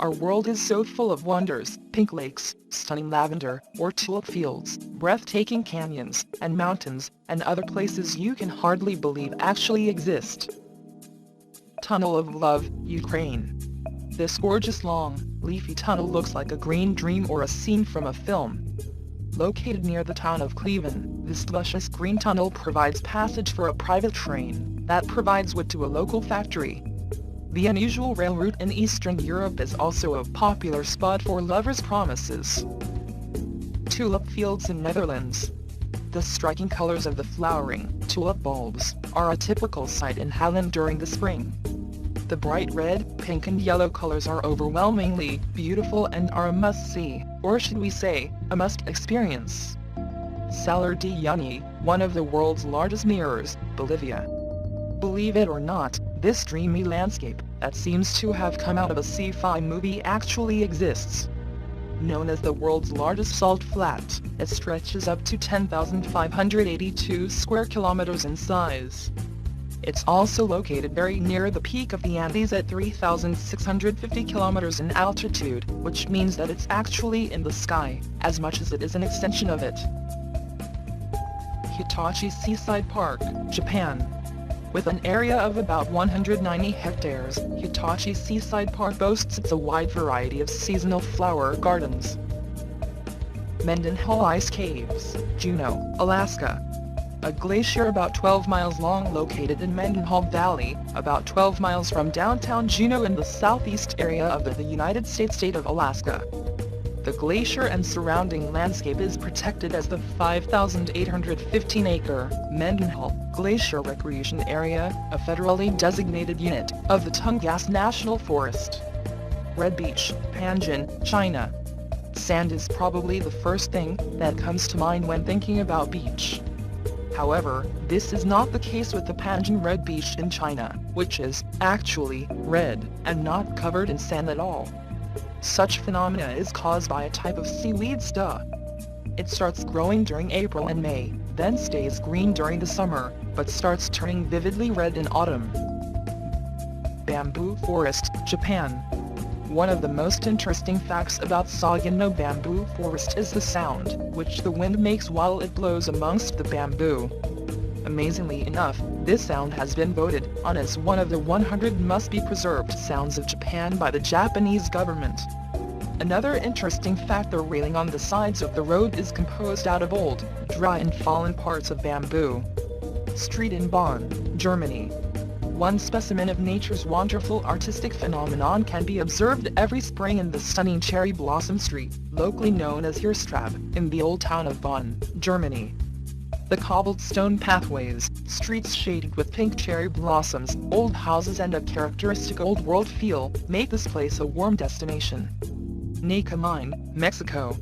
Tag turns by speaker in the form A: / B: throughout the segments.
A: Our world is so full of wonders, pink lakes, stunning lavender, or tulip fields, breathtaking canyons, and mountains, and other places you can hardly believe actually exist. Tunnel of Love, Ukraine. This gorgeous long, leafy tunnel looks like a green dream or a scene from a film. Located near the town of Cleveland, this luscious green tunnel provides passage for a private train that provides wood to a local factory. The unusual rail route in Eastern Europe is also a popular spot for lovers' promises. Tulip fields in Netherlands. The striking colors of the flowering tulip bulbs are a typical sight in Holland during the spring. The bright red, pink and yellow colors are overwhelmingly beautiful and are a must-see, or should we say, a must-experience. Salar de Uyuni, one of the world's largest mirrors, Bolivia. Believe it or not, this dreamy landscape, that seems to have come out of a sci-fi movie actually exists. Known as the world's largest salt flat, it stretches up to 10,582 square kilometers in size. It's also located very near the peak of the Andes at 3,650 kilometers in altitude, which means that it's actually in the sky, as much as it is an extension of it. Hitachi Seaside Park, Japan. With an area of about 190 hectares, Hitachi Seaside Park boasts a wide variety of seasonal flower gardens. Mendenhall Ice Caves, Juneau, Alaska. A glacier about 12 miles long located in Mendenhall Valley, about 12 miles from downtown Juneau in the southeast area of the United States state of Alaska. The glacier and surrounding landscape is protected as the 5,815-acre Mendenhall Glacier Recreation Area, a federally designated unit of the Tungas National Forest. Red Beach, Panjin, China. Sand is probably the first thing that comes to mind when thinking about beach. However, this is not the case with the Panjin Red Beach in China, which is actually red and not covered in sand at all. Such phenomena is caused by a type of seaweed It starts growing during April and May, then stays green during the summer, but starts turning vividly red in autumn. Bamboo Forest, Japan. One of the most interesting facts about Sagano Bamboo Forest is the sound which the wind makes while it blows amongst the bamboo. Amazingly enough, this sound has been voted on as one of the 100 must-be-preserved sounds of Japan by the Japanese government. Another interesting fact: the railing on the sides of the road is composed out of old, dry and fallen parts of bamboo. Street in Bonn, Germany. One specimen of nature's wonderful artistic phenomenon can be observed every spring in the stunning cherry blossom street, locally known as Hirstrabe, in the old town of Bonn, Germany. The cobblestone pathways, streets shaded with pink cherry blossoms, old houses and a characteristic old-world feel, make this place a warm destination. Nica Mine, Mexico.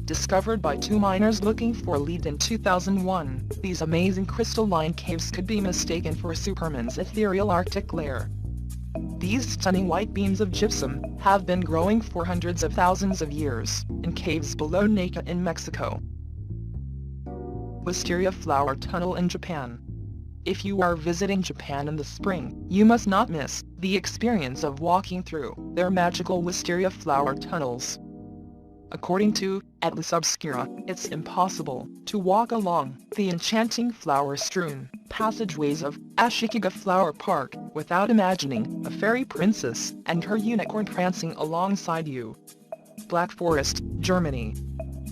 A: Discovered by two miners looking for lead in 2001, these amazing crystalline caves could be mistaken for Superman's ethereal Arctic lair. These stunning white beams of gypsum have been growing for hundreds of thousands of years, in caves below Nica in Mexico. Wisteria Flower Tunnel in Japan. If you are visiting Japan in the spring, you must not miss the experience of walking through their magical wisteria flower tunnels. According to Atlas Obscura, it's impossible to walk along the enchanting flower-strewn passageways of Ashikaga Flower Park without imagining a fairy princess and her unicorn prancing alongside you. Black Forest, Germany.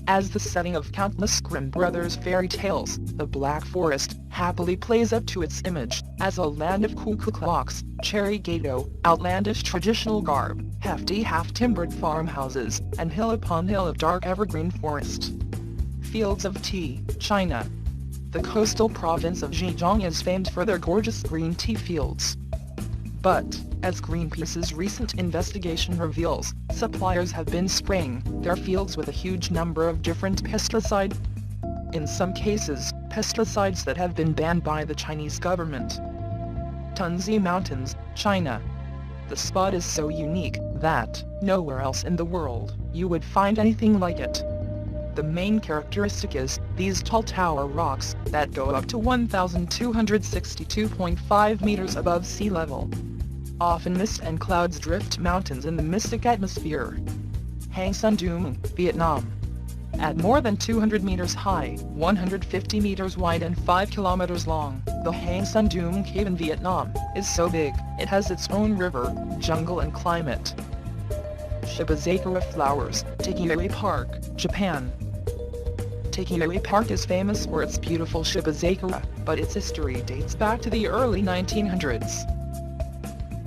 A: As the setting of countless Grimm Brothers fairy tales, the Black Forest happily plays up to its image as a land of cuckoo clocks, cherry gato, outlandish traditional garb, hefty half-timbered farmhouses, and hill upon hill of dark evergreen forest. Fields of Tea, China. The coastal province of Zhejiang is famed for their gorgeous green tea fields. But, as Greenpeace's recent investigation reveals, suppliers have been spraying their fields with a huge number of different pesticides. In some cases, pesticides that have been banned by the Chinese government. Tunzi Mountains, China. The spot is so unique that nowhere else in the world you would find anything like it. The main characteristic is these tall tower rocks that go up to 1,262.5 meters above sea level. often mist and clouds drift mountains in the mystic atmosphere. Hang Son Doong, Vietnam. At more than 200 meters high, 150 meters wide and 5 kilometers long, the Hang Son Doong Cave in Vietnam is so big, it has its own river, jungle and climate. Shibazakura flowers, Takieri Park, Japan. Takieri Park is famous for its beautiful Shibazakura, but its history dates back to the early 1900s.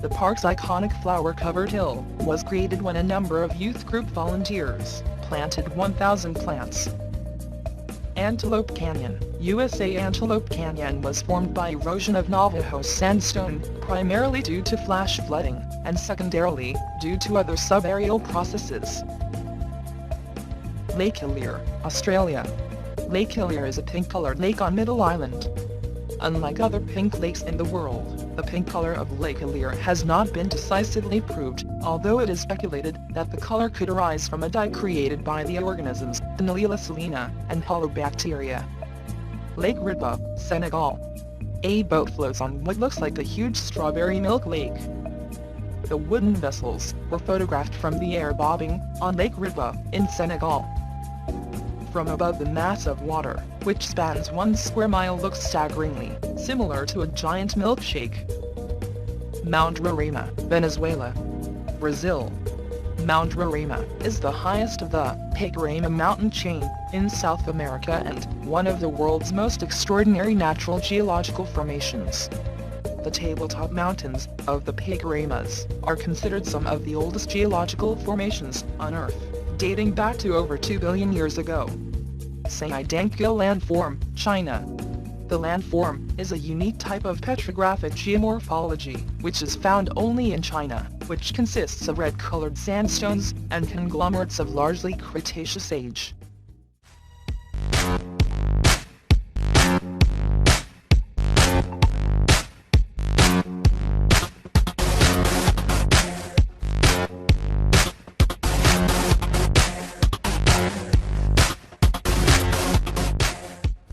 A: The park's iconic flower-covered hill was created when a number of youth group volunteers planted 1,000 plants. Antelope Canyon, USA. Antelope Canyon was formed by erosion of Navajo sandstone, primarily due to flash flooding, and secondarily, due to other subaerial processes. Lake Hillier, Australia. Lake Hillier is a pink-colored lake on Middle Island. Unlike other pink lakes in the world, the pink color of Lake Hillier has not been decisively proved, although it is speculated that the color could arise from a dye created by the organisms Nalila salina and halobacteria. Lake Ridba, Senegal. A boat floats on what looks like a huge strawberry milk lake. The wooden vessels were photographed from the air bobbing on Lake Ridba in Senegal. From above, the mass of water, which spans 1 square mile, looks staggeringly similar to a giant milkshake. Mount Roraima, Venezuela. Brazil. Mount Roraima is the highest of the Pacaraima mountain chain in South America and one of the world's most extraordinary natural geological formations. The tabletop mountains of the Pacaraimas are considered some of the oldest geological formations on Earth, dating back to over 2 billion years ago. Saidankyo landform, China. The landform is a unique type of petrographic geomorphology, which is found only in China, which consists of red-colored sandstones and conglomerates of largely Cretaceous age.